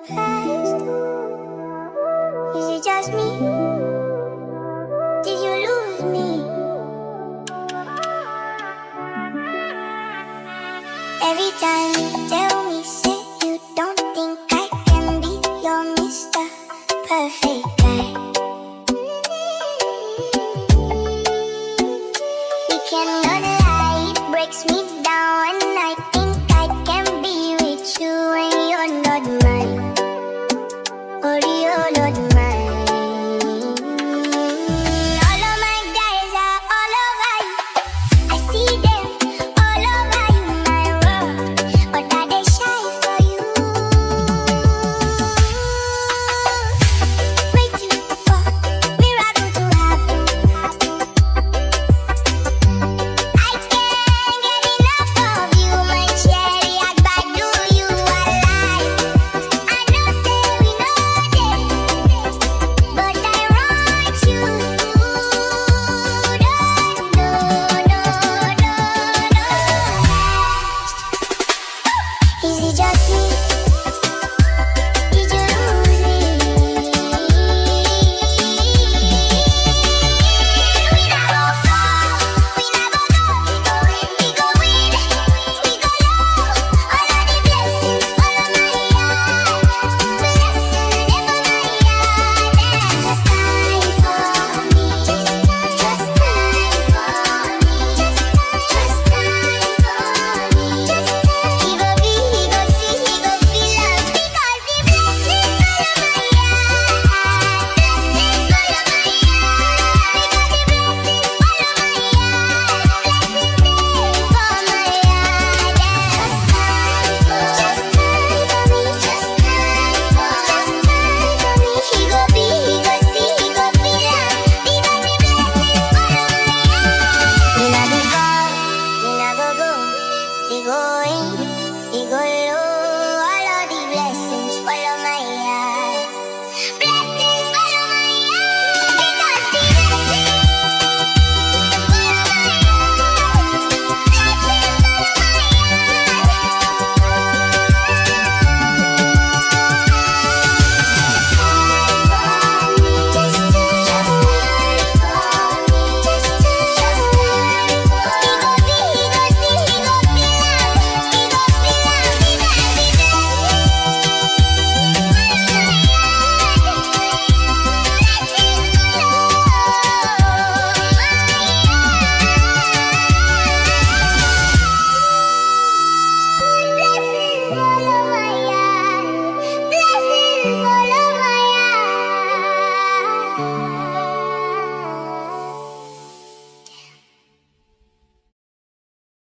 past? Is it just me? Did you lose me? Every time you tell me, say you don't think I can be your Mr. Perfect guy. We cannot lie, it breaks me down when I think I can be with you when you're not mine. Or you're not mine. All of my guys are all over you. I see them all over you, my world. But are they shy for you? Waiting for miracle to happen. I can't get enough of you, my cherry. I do you alive. I know say we know this, but I want you. No. Is it just me?